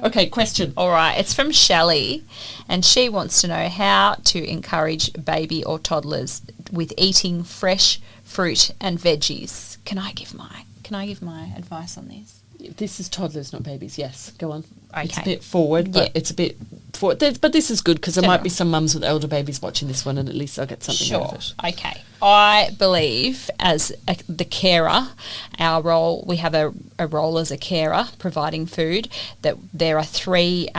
Okay, question. All right, it's from Shelly, and she wants to know how to encourage baby or toddlers with eating fresh fruit and veggies. Can I give my advice on this? This is toddlers, not babies. Yes, go on. Okay. It's a bit forward, but it's a bit forward. But this is good because there might be some mums with older babies watching this one, and at least I'll get something out of it. Okay. I believe as the carer, our role, we have a role as a carer providing food, that there are three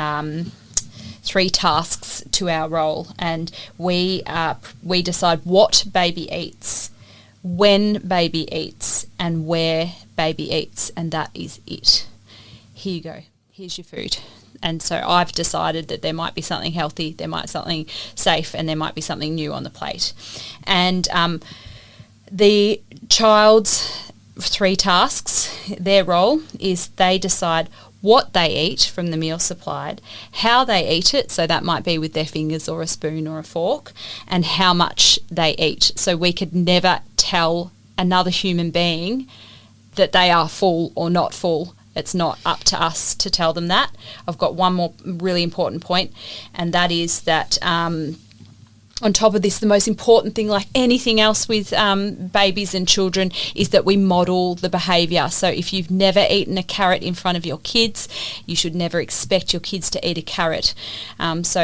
tasks to our role, and we decide what baby eats, when baby eats, and where baby eats, and that is it. Here you go. Here's your food. And so I've decided that there might be something healthy, there might be something safe, and there might be something new on the plate. And the child's three tasks, their role is they decide what they eat from the meal supplied, how they eat it, so that might be with their fingers or a spoon or a fork, and how much they eat. So we could never tell another human being that they are full or not full. It's not up to us to tell them that. I've got one more really important point, and that is that on top of this, the most important thing, like anything else with babies and children, is that we model the behaviour. So if you've never eaten a carrot in front of your kids, you should never expect your kids to eat a carrot. So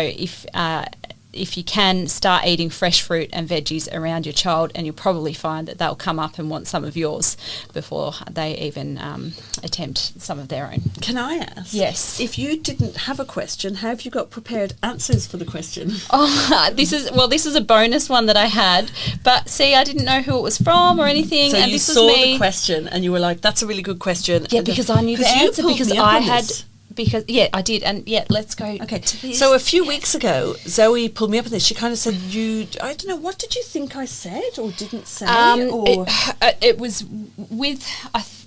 if you can, start eating fresh fruit and veggies around your child, and you'll probably find that they'll come up and want some of yours before they even attempt some of their own. Can I ask? Yes. If you didn't have a question, how have you got prepared answers for the question? Oh, this is a bonus one that I had, but see, I didn't know who it was from or anything. So and you this saw was me. the question and you were like, "That's a really good question." Yeah, because I knew the answer, because I had. This. Because, yeah, I did. And, yeah, let's go Okay. to this. So a few weeks ago, Zoe pulled me up on this. She kind of said, I don't know, what did you think I said or didn't say? It was with,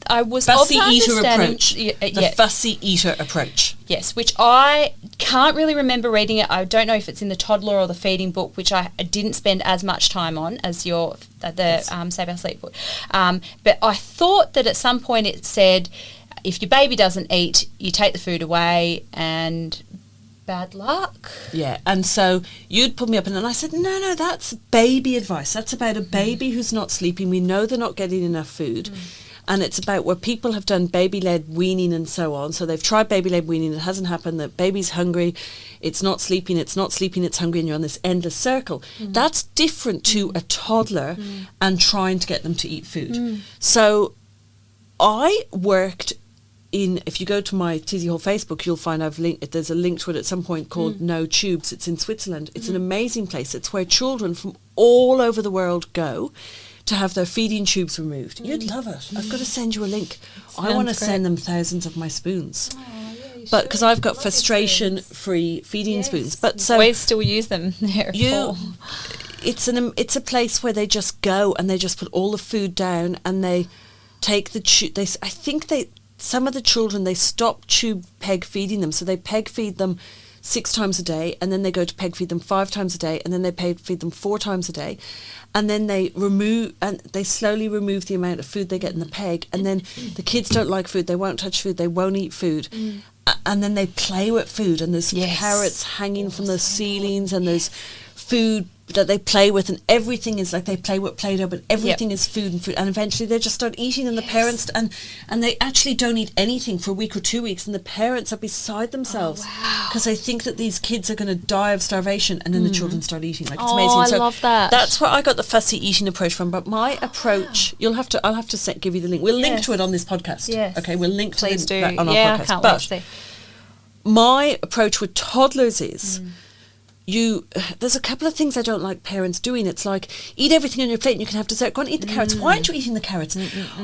I was fussy of the eater understanding- approach. The fussy eater approach. Yes, which I can't really remember reading it. I don't know if it's in the toddler or the feeding book, which I didn't spend as much time on as Save Our Sleep book. But I thought that at some point it said, if your baby doesn't eat, you take the food away and bad luck. Yeah, and so you'd pull me up and I said, no, that's baby advice. That's about a baby who's not sleeping. We know they're not getting enough food. And it's about where people have done baby-led weaning and so on. So they've tried baby-led weaning, it hasn't happened, the baby's hungry, it's not sleeping, it's hungry, and you're on this endless circle. That's different to a toddler and trying to get them to eat food. So I worked if you go to my Tizzie Hall Facebook, you'll find there's a link to it at some point called No Tubes. It's in Switzerland. It's an amazing place. It's where children from all over the world go to have their feeding tubes removed. You'd love it. I've got to send you a link. I want to send them thousands of my spoons. But because I've got frustration-free feeding spoons. But so we still use them there. It's a place where they just go and they just put all the food down and they take the tube. Some of the children, they stop tube peg feeding them. So they peg feed them 6 times a day, and then they go to peg feed them 5 times a day, and then they peg feed them 4 times a day. And then they slowly remove the amount of food they get in the peg. And then the kids don't like food. They won't touch food. They won't eat food. And then they play with food, and there's carrots hanging from the ceilings, and there's food that they play with, and everything is like they play with Play-Doh, but everything is food, and eventually they just start eating, and the parents and they actually don't eat anything for a week or 2 weeks, and the parents are beside themselves because they think that these kids are going to die of starvation, and then the children start eating. Like, it's amazing. I love that. That's where I got the fussy eating approach from. But my approach, I'll have to give you the link. We'll link to it on this podcast. Yes. Okay, we'll link to Please do. that on our I podcast. can't wait to see. My approach with toddlers is there's a couple of things I don't like parents doing. It's like, eat everything on your plate and you can have dessert. Go and eat the carrots. Why aren't you eating the carrots?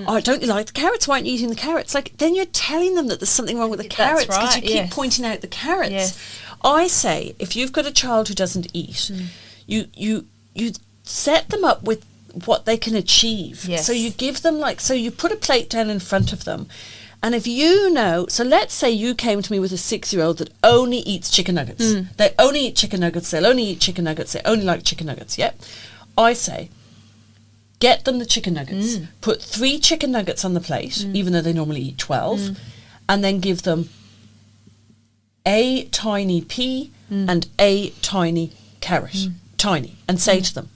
Oh, don't you like the carrots? Why aren't you eating the carrots? Like, then you're telling them that there's something wrong with the carrots because you keep pointing out the carrots. Yes. I say, if you've got a child who doesn't eat, you set them up with what they can achieve. Yes. So you give them so you put a plate down in front of them. And if so let's say you came to me with a 6-year-old that only eats chicken nuggets. They only eat chicken nuggets. They'll only eat chicken nuggets. They only like chicken nuggets. Yeah. I say, get them the chicken nuggets. Put 3 chicken nuggets on the plate, even though they normally eat 12, and then give them a tiny pea and a tiny carrot, tiny, and say to them,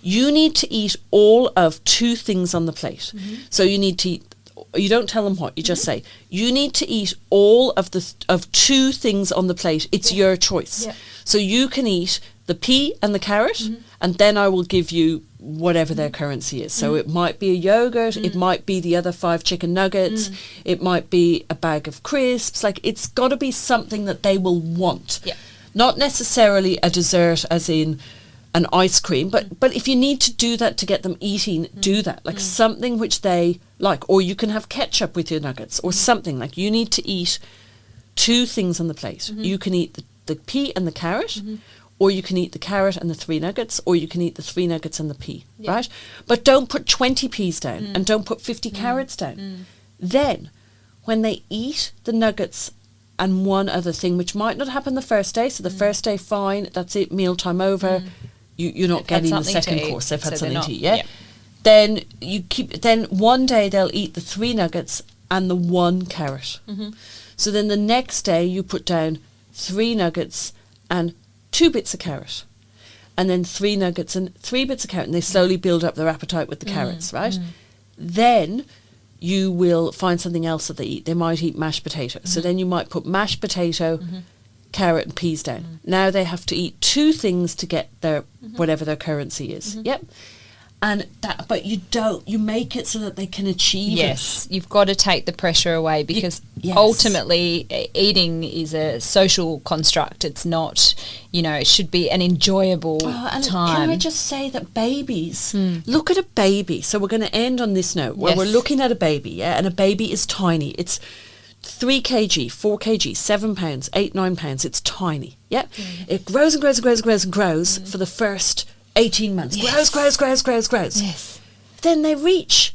you need to eat all of 2 things on the plate. So you need to eat, you don't tell them what, you just say, you need to eat all of 2 things on the plate. It's your choice. Yeah. So you can eat the pea and the carrot, and then I will give you whatever their currency is. So it might be a yogurt, it might be the other 5 chicken nuggets, it might be a bag of crisps. Like, it's got to be something that they will want. Yeah. Not necessarily a dessert as in an ice cream, but if you need to do that to get them eating, do that. Like something which they like, or you can have ketchup with your nuggets or something. Like, you need to eat 2 things on the plate. You can eat the pea and the carrot, or you can eat the carrot and the 3 nuggets, or you can eat the 3 nuggets and the pea, right? But don't put 20 peas down and don't put 50 carrots down. Then, when they eat the nuggets and one other thing, which might not happen the first day, so the first day, fine, that's it, mealtime over, you're not getting the second course, they've had something to eat, yeah? Then then one day they'll eat the 3 nuggets and the 1 carrot. So then the next day you put down 3 nuggets and 2 bits of carrot, and then 3 nuggets and 3 bits of carrot, and they slowly build up their appetite with the carrots, right? Then you will find something else that they eat. They might eat mashed potato. So then you might put mashed potato, carrot and peas down. Now they have to eat 2 things to get their whatever their currency is. Yep. And that, but you make it so that they can achieve it. Yes, you've got to take the pressure away, because ultimately eating is a social construct. It's not, it should be an enjoyable time. Can I just say that babies, look at a baby. So we're going to end on this note where we're looking at a baby, and a baby is tiny. It's 3 kg, 4 kg, 7 pounds, 8, 9 pounds. It's tiny. It grows and grows and grows and grows and grows for the first 18 months. Grows. Yes. Then they reach,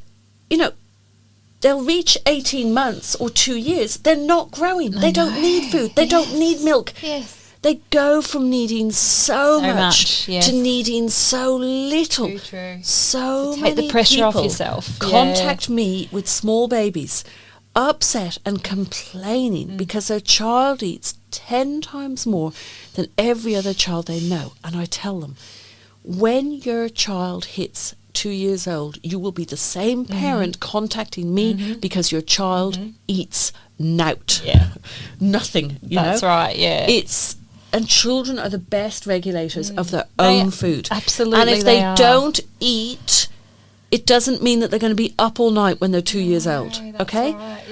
they'll reach 18 months or 2 years. They're not growing. They don't need food. They don't need milk. Yes. They go from needing so much yes. to needing so little. True. So take the pressure off people yourself. Contact me with small babies, upset and complaining because their child eats 10 times more than every other child they know. And I tell them, when your child hits 2 years old, you will be the same parent contacting me because your child eats nout. Yeah. Nothing, That's right, yeah. And children are the best regulators of their own food. Absolutely. And if they don't eat, it doesn't mean that they're going to be up all night when they're 2 years old. Okay? Right.